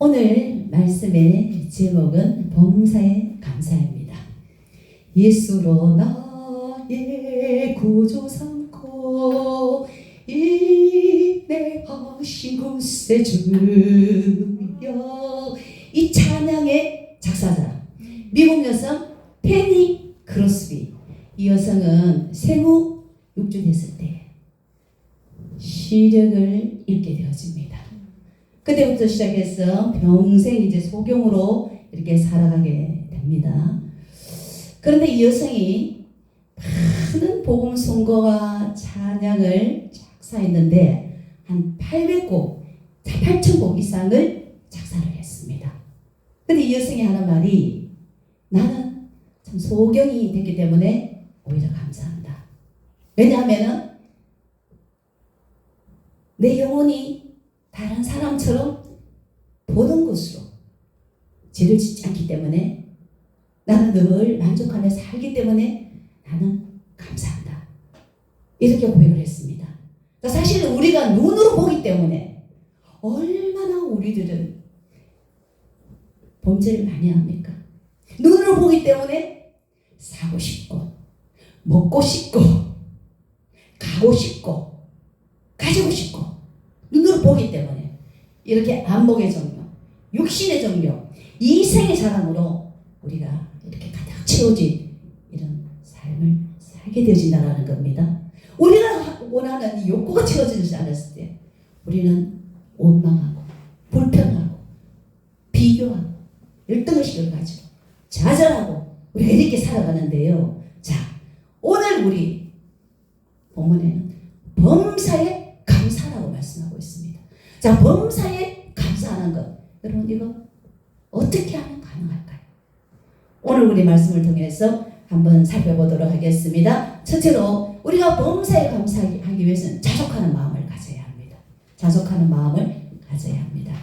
오늘 말씀의 제목은 범사에 감사입니다. 예수로 나의 구주 삼고 인내하신 구세 주여. 이 찬양의 작사자 미국 여성 페니 크로스비. 이 여성은 생후 6주 됐을 때 시력을 잃게 되어집니다. 그때부터 시작해서 평생 이제 소경으로 이렇게 살아가게 됩니다. 그런데 이 여성이 많은 복음 선거와 찬양을 작사했는데 한 800곡, 8,000곡 이상을 작사를 했습니다. 근데 이 여성이 하는 말이, 나는 참 소경이 됐기 때문에 오히려 감사한다. 왜냐하면 내 영혼이 다른 사람처럼 보는 것으로 죄를 짓지 않기 때문에, 나는 늘 만족하며 살기 때문에 나는 감사한다. 이렇게 고백을 했습니다. 사실 우리가 눈으로 보기 때문에 얼마나 우리들은 범죄를 많이 합니까? 눈으로 보기 때문에 사고 싶고 먹고 싶고 가고 싶고 가지고 싶고, 눈으로 보기 때문에 이렇게 안목의 정욕, 육신의 정욕, 이생의 사랑으로 우리가 이렇게 가득 채워진 이런 삶을 살게 되어진다는 겁니다. 우리가 원하는 이 욕구가 채워지지 않았을 때 우리는 원망하고 불평하고 비교하고 열등의식을 가지고 좌절하고 우리가 이렇게 살아가는데요. 자, 오늘 우리 본문에는 범사에 감사라고 말씀하고 있습니다. 자, 범사에 감사하는 것, 여러분 이거 어떻게 하면 가능할까요? 오늘 우리 말씀을 통해서 한번 살펴보도록 하겠습니다. 첫째로 우리가 범사에 감사하기 위해서는 자족하는 마음을 가져야 합니다. 자족하는 마음을 가져야 합니다.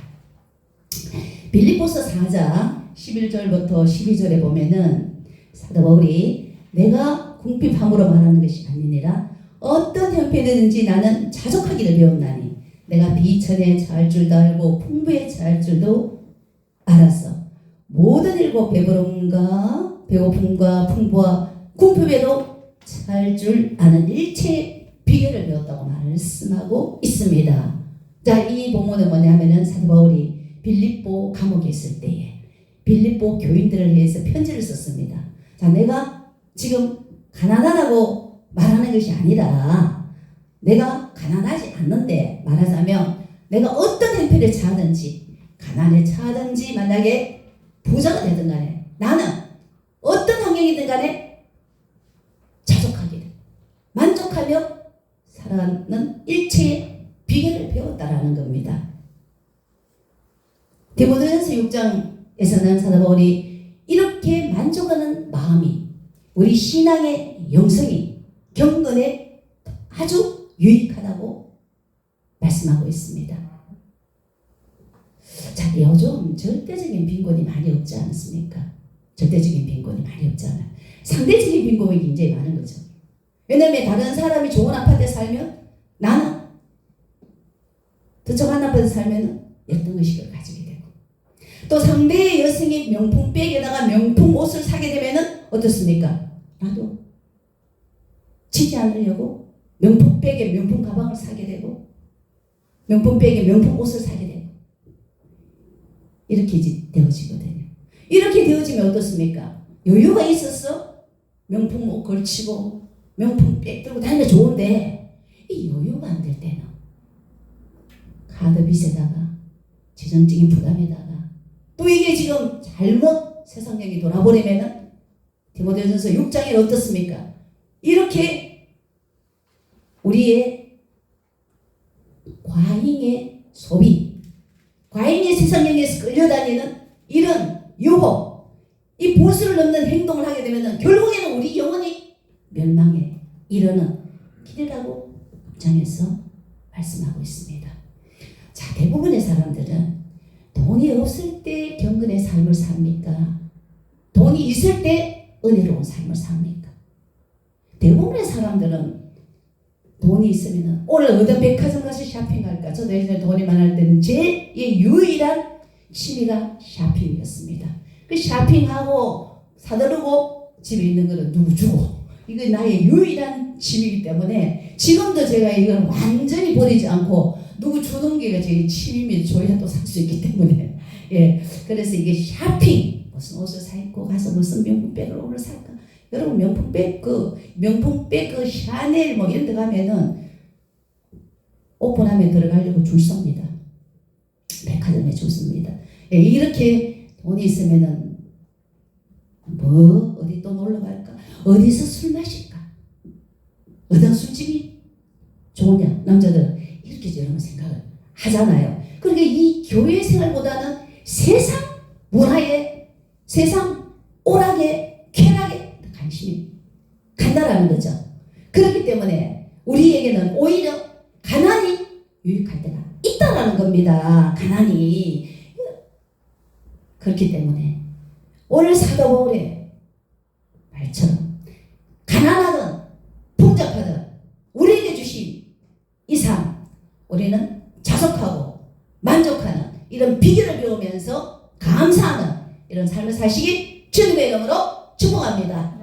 빌립보서 4장 11절부터 12절에 보면은 사도 바울이 내가 궁핍함으로 말하는 것이 아니니라 어떤 형편이든지 나는 자족하기를 배웠나니 내가 비천에 처할 줄도 알고 풍부에 처할 줄도 알았어. 모든 일과 배고픔과 풍부와 궁핍에도 처할 줄 아는 일체의 비결을 배웠다고 말씀하고 있습니다. 자, 이 본문은 뭐냐면은 사도 바울이 빌립보 감옥에 있을 때에 빌립보 교인들을 위해서 편지를 썼습니다. 자, 내가 지금 가난하다고 말하는 것이 아니라 내가 가난하지 않는데, 말하자면 내가 어떤 형편에 처하든지, 가난에 처하든지 만약에 부자가 되든 간에 나는 어떤 환경이든 간에 자족하기를, 만족하며 살아가는 일체의 비결을 배웠다라는 겁니다. 디모데전서 6장에서는 사도 바울이 이렇게 만족하는 마음이 우리 신앙의 영성이 경건에 아주 유익하다고 말씀하고 있습니다. 자, 요즘 절대적인 빈곤이 많이 없지 않습니까? 절대적인 빈곤이 많이 없잖아요. 상대적인 빈곤이 굉장히 많은 거죠. 왜냐하면 다른 사람이 좋은 아파트에 살면 나는 더 좋은 아파트에 살면 열등의식을 가지게 되고, 또 상대의 여성이 명품 백에다가 명품 옷을 사게 되면은 어떻습니까? 나도 지지 않으려고 명품 백에 명품 가방을 사게 되고 명품 백에 명품 옷을 사게 되고 이렇게 되어지거든요. 이렇게 되어지면 어떻습니까? 여유가 있어서 명품 옷 걸치고 명품 백 들고 다니면 좋은데, 이 여유가 안 될 때는 카드 빚에다가 재정적인 부담에다가 또 이게 지금 잘못 세상력이 돌아버리면은 디모데전서 6장에 어떻습니까? 이렇게 우리의 과잉의 소비, 과잉의 세상력에서 끌려다니는 이런 유혹, 이 보수를 넘는 행동을 하게 되면 결국에는 우리 영혼이 멸망에 이르는 길이라고 6장에서 말씀하고 있습니다. 자, 대부분의 사람들은 돈이 없을 때 경건의 삶을 삽니까? 돈이 있을 때 은혜로운 삶을 삽니까? 대부분의 사람들은 돈이 있으면 오늘 어떤 백화점 가서 쇼핑할까? 저도 예전에 돈이 많을 때는 제 유일한 취미가 쇼핑이었습니다. 그 쇼핑하고 사들고 집에 있는 거는 누구 주고, 이거 나의 유일한 취미이기 때문에 지금도 제가 이걸 완전히 버리지 않고 누구 주는 게 제 취미면 줘야 또 살 수 있기 때문에, 예, 그래서 이게 쇼핑, 무슨 옷을 사 입고 가서 무슨 명품백을 오늘 살까? 여러분 명품백 명품백 샤넬 뭐 이런 데 가면은 오픈하면 들어가려고 줄 섭니다. 백화점에 줬습니다. 예, 이렇게 돈이 있으면은 뭐 어디 또 놀러 갈까? 어디서 술 마실까? 어떤 술집이 좋으냐? 남자들은 이렇게 여러분 생각을 하잖아요. 그러니까 이 교회 생활보다는 세상 문화에, 세상 오락에, 쾌락에 관심이 간다라는 거죠. 그렇기 때문에 우리에게는 오히려 가난이 유익할 때가 있다라는 겁니다. 가난이. 그렇기 때문에 오늘 사도 바울의 말처럼 가난하든 풍족하든 우리에게 주신 이 삶, 우리는 자속하고 만족하는 이런 비결을 배우면서 감사하는 이런 삶을 사시기 주님의 이름으로 축복합니다.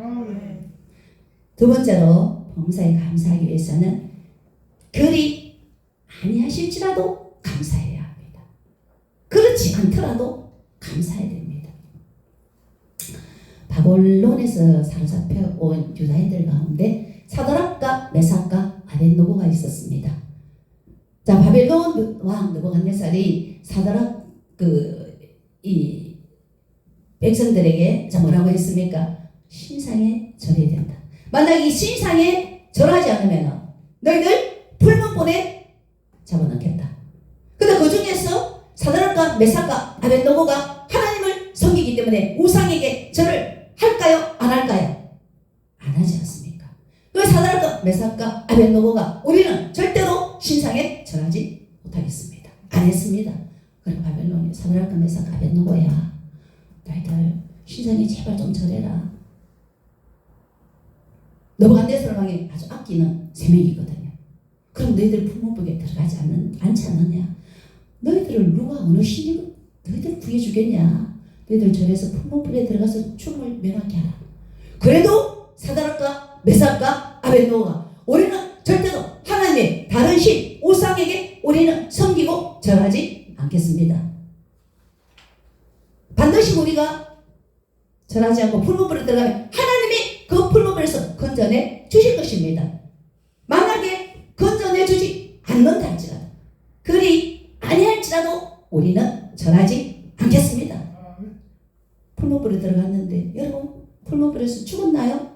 두 번째로 범사에 감사하기 위해서는 그리 아니하실지라도 감사해야 합니다. 그렇지 않더라도 감사해야 됩니다. 바벨론에서 사로잡혀 온 유다인들 가운데 사드락과 메삭과 아벳노고가 있었습니다. 자, 바벨론 왕 느부갓네살이 사드락 이 백성들에게 자 뭐라고 했습니까? 신상에 절해야 된다. 만약 이 신상에 절하지 않으면 너희들 풀문본에 잡아넣겠다. 근데 그 중에서 사드락과 메삭과 아벳노고가 하나님을 섬기기 때문에 우상에게 절을 할까요? 안 할까요? 안 하지 않습니까? 그 사드락과 메삭과 아벳노고가 우리는 절대로 신상에 절하지 못하겠습니다. 안 했습니다. 그럼 바벨론이 사드락과 메삭과 아벳노고야, 너희들 신상에 제발 좀 절해라. 느부갓네살 왕이 아주 아끼는 세 명이거든요. 그럼 너희들 풀문복에 들어가지 않지 않느냐? 너희들을 누가 어느 신이 너희들 구해주겠냐? 너희들 절에서 풀문복에 들어가서 춤을 면하게 하라. 그래도 사드락과 메삭과 아벳노고가 우리는 절대로 하나님의 다른 신 우상에게 우리는 섬기고 절하지 않겠습니다. 반드시 우리가 절하지 않고 풀문불에 들어가면 하나님이 그 풀문불에서 건져내 주실 것입니다. 만약에 건져내 주지 않는다 할지라도 그리 아니할지라도 우리는 절하지 않겠습니다. 풀문불에 들어갔는데 여러분 풀문불에서 죽었나요?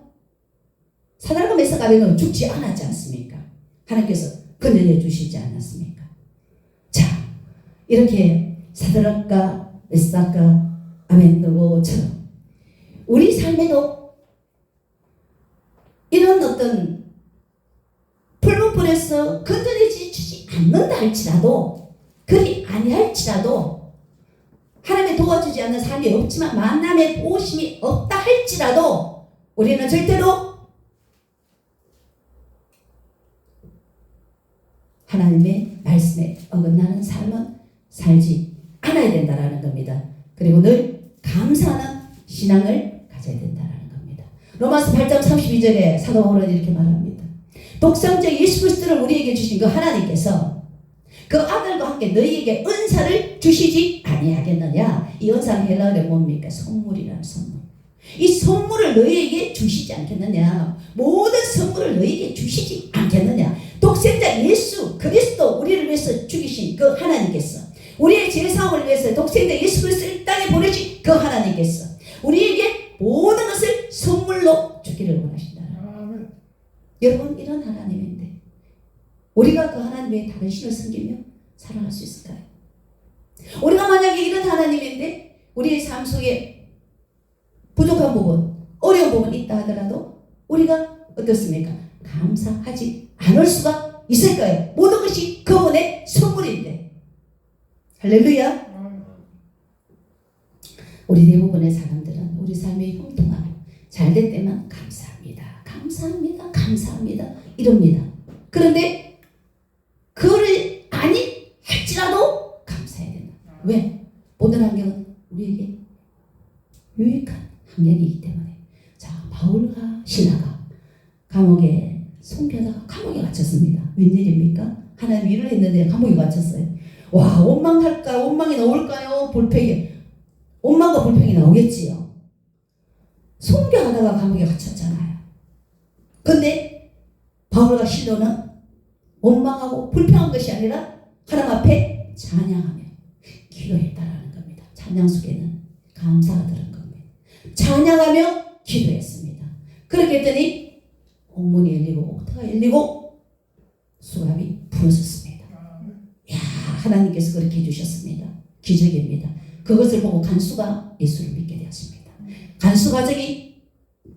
사드락과 메삭과 아벳노고는 죽지 않았지 않습니까? 하나님께서 건져내 주시지 않았습니까? 자, 이렇게 사드락과 메삭과 아벳노고처럼 우리 삶에도 이런 어떤 풀문불에서 건져내주지 않는다 할지라도 그리 아니할지라도 하나님의 도와주지 않는 삶이 없지만 만남의 도우심이 없다 할지라도 우리는 절대로 하나님의 말씀에 어긋나는 삶은 살지 않아야 된다라는 겁니다. 그리고 늘 감사하는 신앙을 가져야 된다는 겁니다. 로마서 8장 32절에 사도 바울은 이렇게 말합니다. 독생자 예수 그리스도를 우리에게 주신 그 하나님께서 그 아들과 함께 너희에게 은사를 주시지 아니하겠느냐. 이 은사는 헬라어로 뭡니까? 선물이라는 선물. 이 선물을 너희에게 주시지 않겠느냐. 모든 선물을 너희에게 주시지 않겠느냐. 독생자 예수 그리스도 우리를 위해서 죽이신 그 하나님께서 우리의 죄사함을 위해서 독생자 예수 그리스도를 이 땅에 보내신 그 하나님께서 우리에게 모든 것을 선물로 주기를 원하신다. 여러분 이런 하나님인데 우리가 그 하나님 외에 다른 신을 섬기며 살아갈 수 있을까요? 우리가 만약에 이런 하나님인데 우리의 삶 속에 부족한 부분, 어려운 부분이 있다 하더라도 우리가 어떻습니까? 감사하지 않을 수가 있을까요? 모든 것이 그분의 선물인데. 할렐루야. 우리 대부분의 사람들은 우리 삶의 형통함 잘될 때만 감사합니다. 감사합니다. 감사합니다. 이럽니다. 그런데 그를 아니 할지라도 감사해야 된다. 왜? 모든 환경은 우리에게 유익한 환경이기 때문에. 자, 바울과 실라가 감옥에 숨겨다가 감옥에 갇혔습니다. 웬일입니까? 하나님 일을 했는데 감옥에 갇혔어요. 와, 원망할까? 원망이 나올까요? 불평이, 원망과 불평이 나오겠지요. 순교하다가 감옥에 갇혔잖아요. 근데 바울과 실로는 원망하고 불평한 것이 아니라 하나님 앞에 찬양하며 기도했다라는 겁니다. 찬양 속에는 감사가 들은 겁니다. 찬양하며 기도했습니다. 그렇게 했더니 옥문이 열리고 옥터가 열리고 수갑이 부러졌습니다. 야, 하나님께서 그렇게 해주셨습니다. 기적입니다. 그것을 보고 간수가 예수를 믿게 되었습니다. 간수 가족이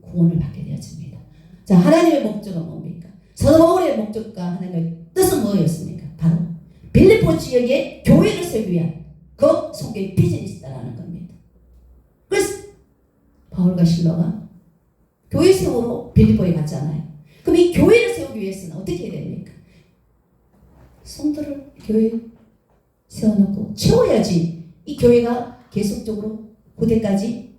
구원을 받게 되었습니다. 자, 하나님의 목적은 뭡니까? 사도 바울의 목적과 하나님의 뜻은 뭐였습니까? 바로 빌립보 지역에 교회를 세우기 위한 그 속에 비전이 있다라는 겁니다. 그래서 바울과 실로가 교회 세우러 빌립보에 갔잖아요. 그럼 이 교회를 세우기 위해서는 어떻게 해야 됩니까? 성도를 교회에 세워놓고 채워야지 이 교회가 계속적으로 후대까지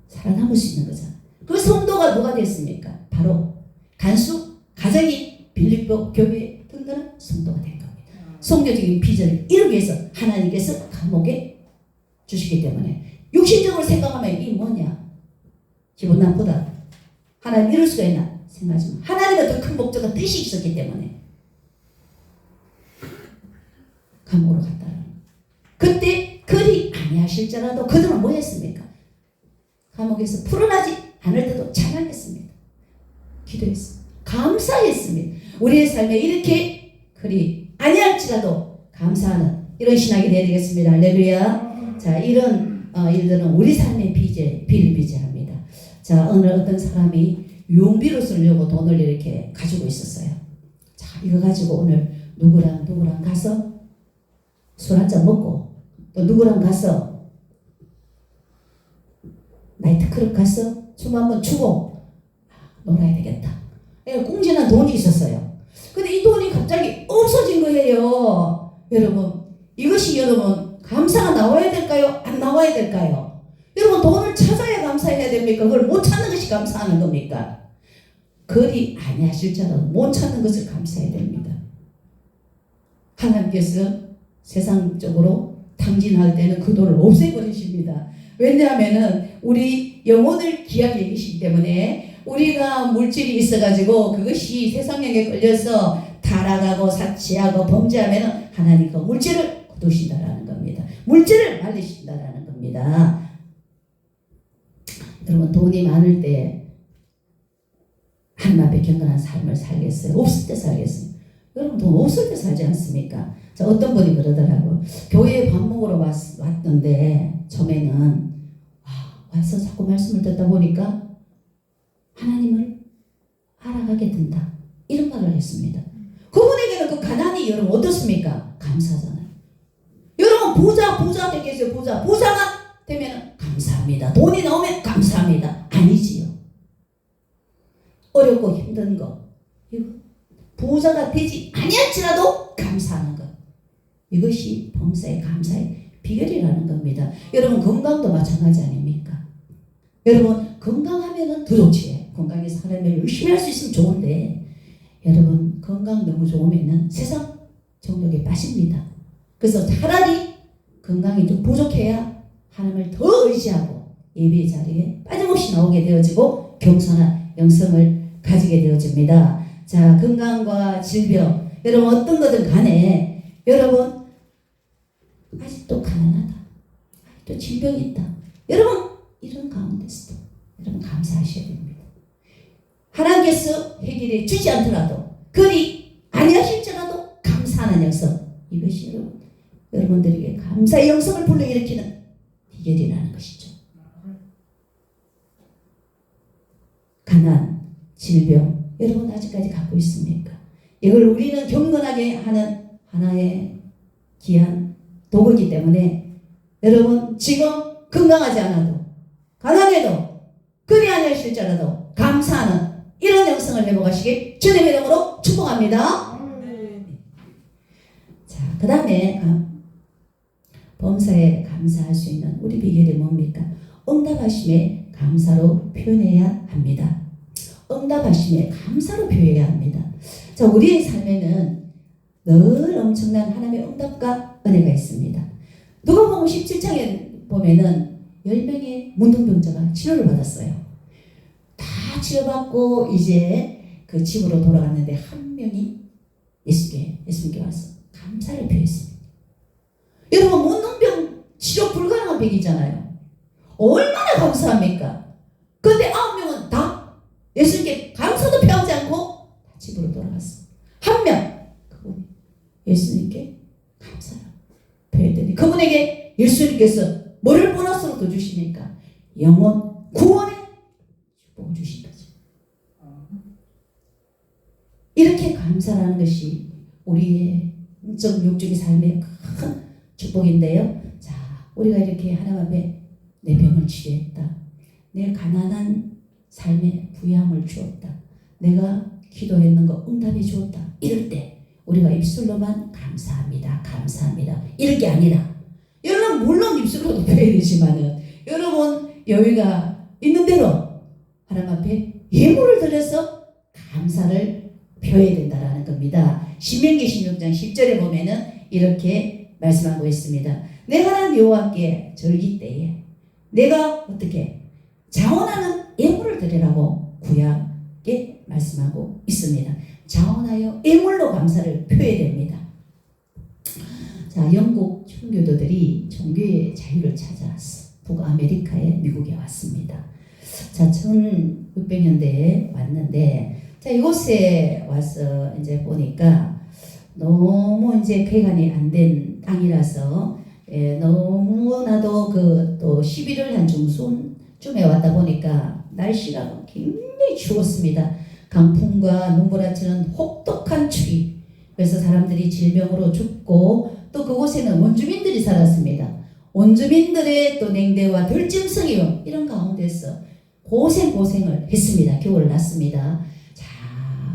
살아남을 수 있는 거잖아요. 그 성도가 누가 됐습니까? 바로 간수 가정이 빌립보 교회에 든든한 성도가 된 겁니다. 성교적인 비전을 이루기 위해서 하나님께서 감옥에 주시기 때문에 육신적으로 생각하면 이게 뭐냐? 기분 나쁘다. 하나님 이룰 수가 있나? 생각하지만 하나님의 더 큰 목적과 뜻이 있었기 때문에 감옥으로 갔다. 그때 그리 아니하실지라도 그들은 뭐 했습니까? 감옥에서 풀어나지 않을 때도 찬양했습니다. 기도했습니다. 감사했습니다. 우리의 삶에 이렇게 그리 아니할지라도 감사하는 이런 신학이 되어야 되겠습니다. 할렐루야. 자, 이런 일들은 우리 삶의 비일비재합니다. 자, 오늘 어떤 사람이 유흥비로 쓰려고 돈을 이렇게 가지고 있었어요. 자, 이거 가지고 오늘 누구랑 가서 술 한잔 먹고 또 누구랑 가서 나이트클럽 가서 춤 한번 추고 놀아야 되겠다. 공진한 돈이 있었어요. 근데 이 돈이 갑자기 없어진 거예요. 여러분, 이것이 여러분 감사가 나와야 될까요? 안 나와야 될까요? 여러분, 돈을 찾아야 감사해야 됩니까? 그걸 못 찾는 것이 감사하는 겁니까? 그리 아니하실지라도 못 찾는 것을 감사해야 됩니다. 하나님께서 세상적으로 탕진할 때는 그 돈을 없애버리십니다. 왜냐하면은 우리 영혼을 귀하게 여기시기 때문에 우리가 물질이 있어가지고 그것이 세상에게 걸려서 타락하고 사치하고 범죄하면은 하나님 그 물질을 거두신다라는 겁니다. 물질을 말리신다라는 겁니다. 여러분, 돈이 많을 때 하나님 앞에 경건한 삶을 살겠어요? 없을 때 살겠어요? 여러분, 돈 없을 때 살지 않습니까? 자, 어떤 분이 그러더라고요. 교회에 밥 먹으러 왔는데 처음에는 와서 자꾸 말씀을 듣다 보니까 하나님을 알아가게 된다. 이런 말을 했습니다. 그분에게는 그 가난이 여러분 어떻습니까? 감사잖아요. 여러분, 부자 되겠어요. 부자가 되면 감사합니다. 돈이 나오면 감사합니다. 아니지요. 어렵고 힘든 거, 부자가 되지 아니할지라도 감사하는 것, 이것이 범사의 감사의 비결이라는 겁니다. 여러분, 건강도 마찬가지 아닙니까? 여러분, 건강하면은 더 좋지. 건강해서 하나님을 열심히 할 수 있으면 좋은데, 여러분, 건강 너무 좋으면은 세상 정욕에 빠집니다. 그래서 차라리 건강이 좀 부족해야 하나님을 더 의지하고 예배의 자리에 빠짐없이 나오게 되어지고 겸손한 영성을 가지게 되어집니다. 자, 건강과 질병, 여러분 어떤 거든 간에 여러분 아직도 가난하다, 아직도 질병이 있다, 여러분 이런 가운데서도 여러분 감사하셔야 됩니다. 하나님께서 해결해 주지 않더라도 그리 아니하실지라도 감사하는 영성, 이것이 여러분들에게 감사의 영성을 불러일으키는 비결이라는 것이죠. 가난, 질병, 여러분 아직까지 갖고 있습니까? 이걸 우리는 경건하게 하는 하나의 귀한 도구이기 때문에 여러분 지금 건강하지 않아도 가난해도 그리 아니하실지라도 감사하는 이런 영성을 회복하시길 주님의 이름으로 축복합니다. 자, 그 다음에 범사에 감사할 수 있는 우리 비결이 뭡니까? 응답하심에 감사로 표현해야 합니다. 응답하심에 감사로 표현해야 합니다. 자, 우리의 삶에는 늘 엄청난 하나님의 응답과 은혜가 있습니다. 누가복음 17장에 보면은 10명의 문둥병자가 치료를 받았어요. 다 치료받고 이제 그 집으로 돌아갔는데 한 명이 예수님께 와서 감사를 표했습니다. 여러분, 문둥병 치료 불가능한 병이잖아요. 얼마나 감사합니까? 그런데 9명은 다 예수님께 감사도 표하지 않고 다 집으로 돌아갔어요. 한 명, 그분이 예수님께 감사를 표했더니 그분에게 예수님께서 뭐를 보너스로 더 주시니까 영원 구원의 축복을 주신 거죠. 이렇게 감사라는 것이 우리의 영적 육적인 삶의 큰 축복인데요. 자, 우리가 이렇게 하나님 앞에 내 병을 치료했다. 내 가난한 삶에 부유함을 주었다. 내가 기도했는 거 응답해 주었다. 이럴 때 우리가 입술로만 감사합니다. 감사합니다. 이럴 게 아니라 여러분, 물론 입술로도 표해야 되지만은 여러분 여유가 있는 대로 하나님 앞에 예물을 드려서 감사를 표해야 된다라는 겁니다. 신명기 16장 10절에 보면은 이렇게 말씀하고 있습니다. 내가 하나님 여호와께 절기 때에 내가 어떻게 자원하는 예물을 드리라고 구약에 말씀하고 있습니다. 자원하여 예물로 감사를 표해야 됩니다. 자, 영국 청교도들이 종교의 자유를 찾아왔어. 북아메리카에 미국에 왔습니다. 자, 1600년대에 왔는데, 자, 이곳에 와서 이제 보니까 너무 이제 개간이 안 된 땅이라서 너무나도 또 11월 한 중순쯤에 왔다 보니까 날씨가 굉장히 추웠습니다. 강풍과 눈보라치는 혹독한 추위. 그래서 사람들이 질병으로 죽고 또 그곳에는 원주민들이 살았습니다. 원주민들의 또 냉대와 들짐승이 이런 가운데서 고생을 했습니다. 겨울을 났습니다. 자,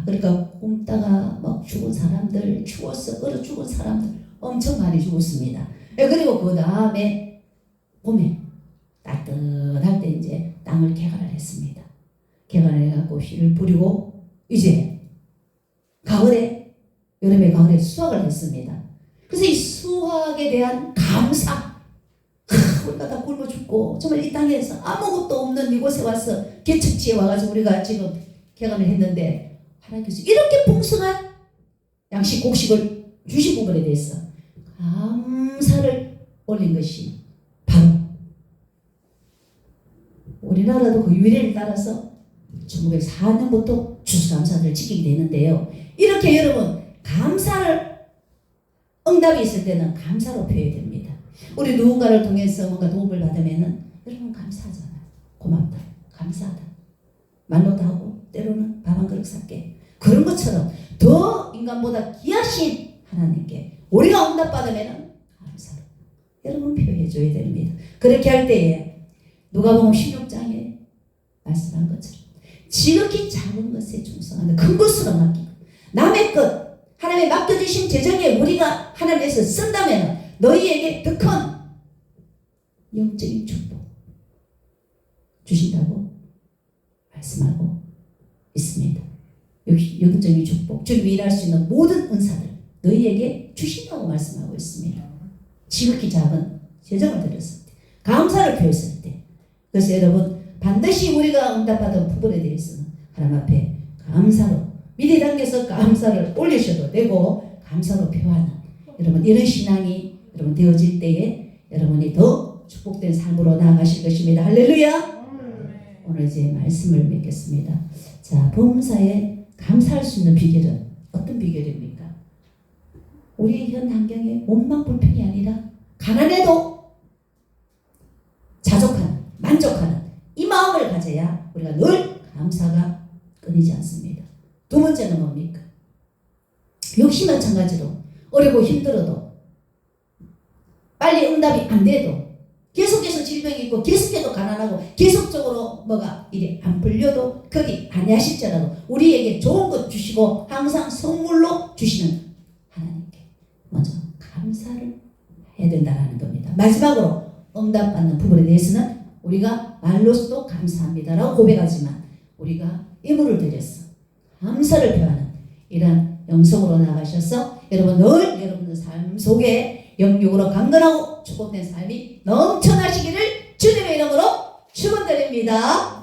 그러니까 굶다가 막 죽은 사람들, 추워서 얼어 죽은 사람들 엄청 많이 죽었습니다. 그리고 그 다음에 봄에 따뜻할 때 이제 땅을 개간을 했습니다. 개간을 해갖고 씨를 뿌리고 이제 가을에, 여름에 가을에 수확을 했습니다. 그래서 이 수확에 대한 감사, 우리가 다 굶어 죽고 정말 이 땅에서 아무것도 없는 이곳에 와서 개척지에 와가지고 우리가 지금 개간을 했는데 하나님께서 이렇게 풍성한 양식 곡식을 주신 부분에 대해서 감사를 올린 것이 바로 우리나라도 그 유래를 따라서 1904년부터 추수감사절을 지키게 되는데요. 이렇게 여러분 감사를 응답이 있을 때는 감사로 표현이 됩니다. 우리 누군가를 통해서 뭔가 도움을 받으면은 여러분 감사하잖아요. 고맙다, 감사하다, 말로도 하고 때로는 밥 한 그릇 샀게. 그런 것처럼 더 인간보다 귀하신 하나님께 우리가 응답받으면은 감사로 여러분 표현해줘야 됩니다. 그렇게 할 때에 누가복음 16장에 말씀한 것처럼 지극히 작은 것에 충성하는 큰 것으로 맡기고 남의 것 하나님의 맡겨주신 재정에 우리가 하나님께서 쓴다면 너희에게 더 큰 영적인 축복 주신다고 말씀하고 있습니다. 영적인 축복, 즉 일할 수 있는 모든 은사들 너희에게 주신다고 말씀하고 있습니다. 지극히 작은 재정을 드렸을 때, 감사를 표했을 때, 그래서 여러분 반드시 우리가 응답받은 부분에 대해서는 하나님 앞에 감사로 미리 당겨서 감사를 올리셔도 되고 감사로 표하는 여러분 이런 신앙이 여러분 되어질 때에 여러분이 더 축복된 삶으로 나아가실 것입니다. 할렐루야. 오늘 이제 말씀을 맺겠습니다. 자, 범사에 감사할 수 있는 비결은 어떤 비결입니까? 우리의 현 환경에 원망 불평이 아니라 가난해도 자족하는, 만족하는 이 마음을 가져야 우리가 늘 감사가 끊이지 않습니다. 두 번째는 뭡니까? 역시 마찬가지로 어렵고 힘들어도 빨리 응답이 안 돼도 계속해서 질병이 있고 계속해서 가난하고 계속적으로 뭐가 일이 안 풀려도 거기 안하실지라도 우리에게 좋은 것 주시고 항상 선물로 주시는 하나님께 먼저 감사를 해야 된다는 겁니다. 마지막으로 응답받는 부분에 대해서는 우리가 말로서도 감사합니다라고 고백하지만 우리가 예물을 드렸어. 감사를 표하는 이런 영성으로 나가셔서 여러분 늘 여러분의 삶 속에 영육으로 강건하고 축복된 삶이 넘쳐나시기를 주님의 이름으로 축원드립니다.